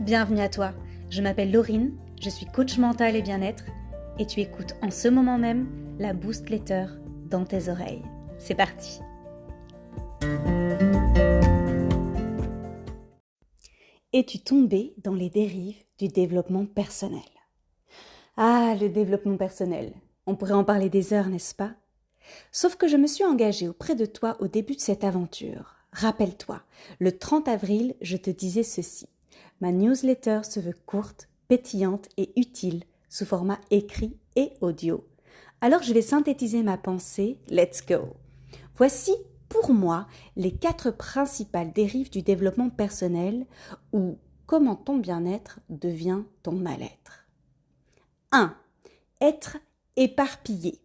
Bienvenue à toi, je m'appelle Laurine, je suis coach mental et bien-être et tu écoutes en ce moment même la Boost Letter dans tes oreilles. C'est parti. Es-tu tombé dans les dérives du développement personnel? Ah, le développement personnel, on pourrait en parler des heures, n'est-ce pas? Sauf que je me suis engagée auprès de toi au début de cette aventure. Rappelle-toi, le 30 avril, je te disais ceci. Ma newsletter se veut courte, pétillante et utile, sous format écrit et audio. Alors je vais synthétiser ma pensée, let's go. Voici, pour moi, les 4 principales dérives du développement personnel ou comment ton bien-être devient ton mal-être. 1. Être éparpillé.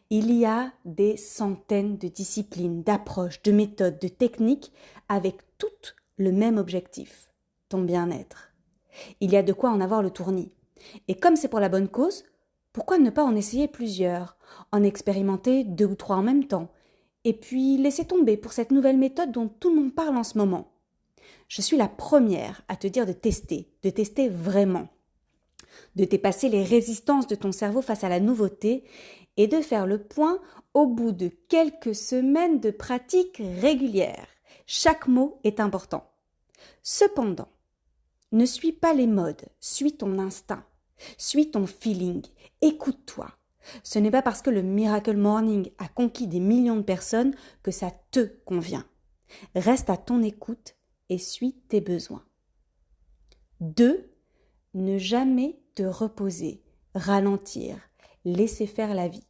Il y a des centaines de disciplines, d'approches, de méthodes, de techniques avec toutes le même objectif, ton bien-être. Il y a de quoi en avoir le tournis. Et comme c'est pour la bonne cause, pourquoi ne pas en essayer plusieurs, en expérimenter 2 ou 3 en même temps, et puis laisser tomber pour cette nouvelle méthode dont tout le monde parle en ce moment. Je suis la première à te dire de tester vraiment, de dépasser les résistances de ton cerveau face à la nouveauté et de faire le point au bout de quelques semaines de pratique régulière. Chaque mot est important. Cependant, ne suis pas les modes, suis ton instinct, suis ton feeling, écoute-toi. Ce n'est pas parce que le Miracle Morning a conquis des millions de personnes que ça te convient. Reste à ton écoute et suis tes besoins. 2. Ne jamais te reposer, ralentir, laisser faire la vie.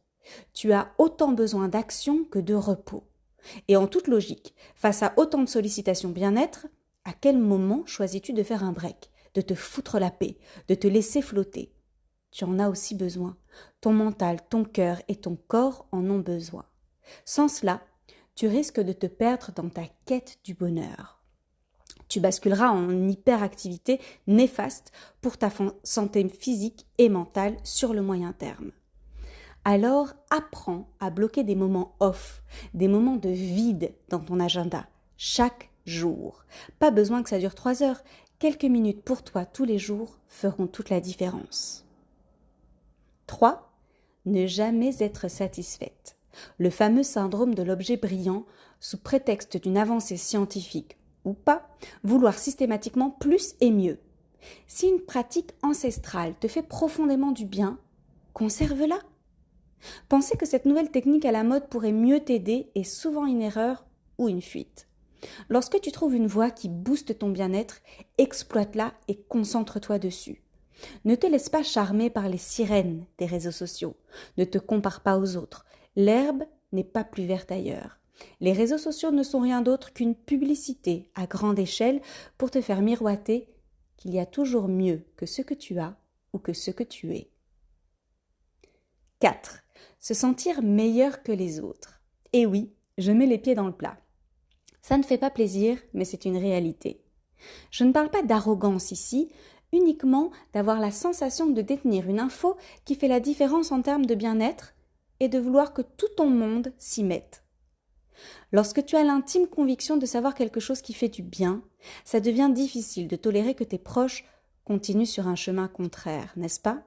Tu as autant besoin d'action que de repos. Et en toute logique, face à autant de sollicitations bien-être, à quel moment choisis-tu de faire un break, de te foutre la paix, de te laisser flotter? Tu en as aussi besoin. Ton mental, ton cœur et ton corps en ont besoin. Sans cela, tu risques de te perdre dans ta quête du bonheur. Tu basculeras en hyperactivité néfaste pour ta santé physique et mentale sur le moyen terme. Alors, apprends à bloquer des moments off, des moments de vide dans ton agenda, chaque jour. Pas besoin que ça dure 3 heures, quelques minutes pour toi tous les jours feront toute la différence. 3. Ne jamais être satisfaite. Le fameux syndrome de l'objet brillant, sous prétexte d'une avancée scientifique ou pas, vouloir systématiquement plus et mieux. Si une pratique ancestrale te fait profondément du bien, conserve-la. Penser que cette nouvelle technique à la mode pourrait mieux t'aider est souvent une erreur ou une fuite. Lorsque tu trouves une voie qui booste ton bien-être, exploite-la et concentre-toi dessus. Ne te laisse pas charmer par les sirènes des réseaux sociaux. Ne te compare pas aux autres. L'herbe n'est pas plus verte ailleurs. Les réseaux sociaux ne sont rien d'autre qu'une publicité à grande échelle pour te faire miroiter qu'il y a toujours mieux que ce que tu as ou que ce que tu es. 4. Se sentir meilleur que les autres. Et oui, je mets les pieds dans le plat. Ça ne fait pas plaisir, mais c'est une réalité. Je ne parle pas d'arrogance ici, uniquement d'avoir la sensation de détenir une info qui fait la différence en termes de bien-être et de vouloir que tout ton monde s'y mette. Lorsque tu as l'intime conviction de savoir quelque chose qui fait du bien, ça devient difficile de tolérer que tes proches continuent sur un chemin contraire, n'est-ce pas?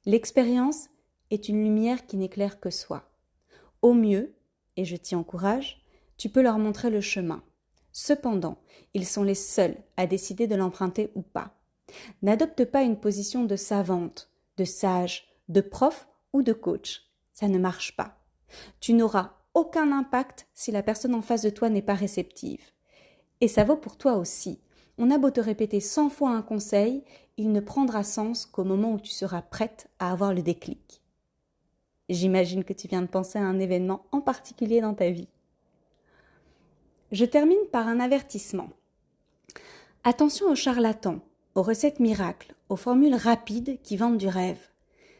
L'expérience est une lumière qui n'éclaire que soi. Au mieux, et je t'y encourage, tu peux leur montrer le chemin. Cependant, ils sont les seuls à décider de l'emprunter ou pas. N'adopte pas une position de savante, de sage, de prof ou de coach. Ça ne marche pas. Tu n'auras aucun impact si la personne en face de toi n'est pas réceptive. Et ça vaut pour toi aussi. On a beau te répéter 100 fois un conseil, il ne prendra sens qu'au moment où tu seras prête à avoir le déclic. J'imagine que tu viens de penser à un événement en particulier dans ta vie. Je termine par un avertissement. Attention aux charlatans, aux recettes miracles, aux formules rapides qui vendent du rêve.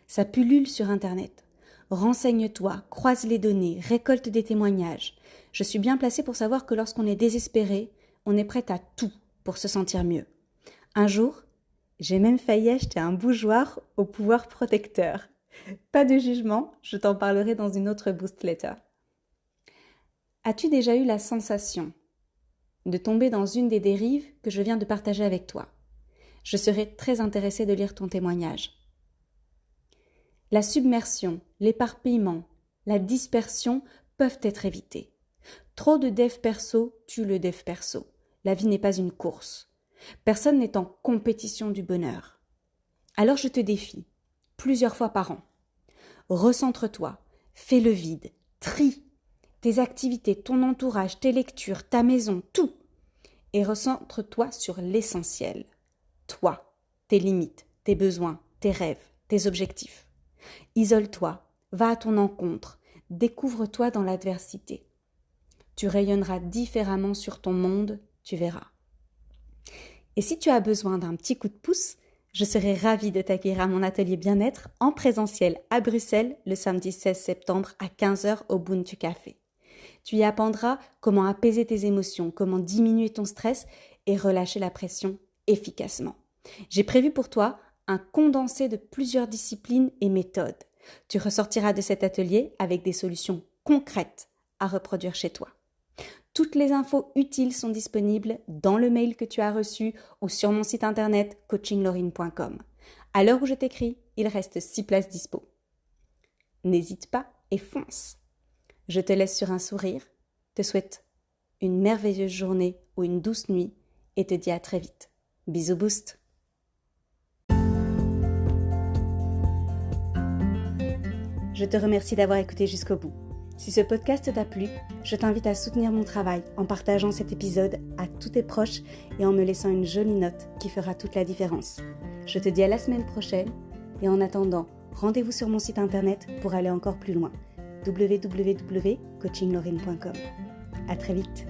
Ça pullule sur Internet. Renseigne-toi, croise les données, récolte des témoignages. Je suis bien placée pour savoir que lorsqu'on est désespéré, on est prêt à tout pour se sentir mieux. Un jour, j'ai même failli acheter un bougeoir au pouvoir protecteur. Pas de jugement, je t'en parlerai dans une autre Boost Letter. As-tu déjà eu la sensation de tomber dans une des dérives que je viens de partager avec toi? Je serai très intéressée de lire ton témoignage. La submersion, l'éparpillement, la dispersion peuvent être évités. Trop de dev perso tue le dev perso. La vie n'est pas une course. Personne n'est en compétition du bonheur. Alors je te défie, plusieurs fois par an. Recentre-toi, fais le vide, trie tes activités, ton entourage, tes lectures, ta maison, tout. Et recentre-toi sur l'essentiel. Toi, tes limites, tes besoins, tes rêves, tes objectifs. Isole-toi, va à ton encontre, découvre-toi dans l'adversité. Tu rayonneras différemment sur ton monde, tu verras. Et si tu as besoin d'un petit coup de pouce, je serai ravie de t'accueillir à mon atelier bien-être en présentiel à Bruxelles le samedi 16 septembre à 15h au Ubuntu Café. Tu y apprendras comment apaiser tes émotions, comment diminuer ton stress et relâcher la pression efficacement. J'ai prévu pour toi un condensé de plusieurs disciplines et méthodes. Tu ressortiras de cet atelier avec des solutions concrètes à reproduire chez toi. Toutes les infos utiles sont disponibles dans le mail que tu as reçu ou sur mon site internet coachinglorine.com. À l'heure où je t'écris, il reste 6 places dispo. N'hésite pas et fonce. Je te laisse sur un sourire, te souhaite une merveilleuse journée ou une douce nuit et te dis à très vite. Bisous boost. Je te remercie d'avoir écouté jusqu'au bout. Si ce podcast t'a plu, je t'invite à soutenir mon travail en partageant cet épisode à tous tes proches et en me laissant une jolie note qui fera toute la différence. Je te dis à la semaine prochaine et en attendant, rendez-vous sur mon site internet pour aller encore plus loin. www.coachinglorine.com. À très vite.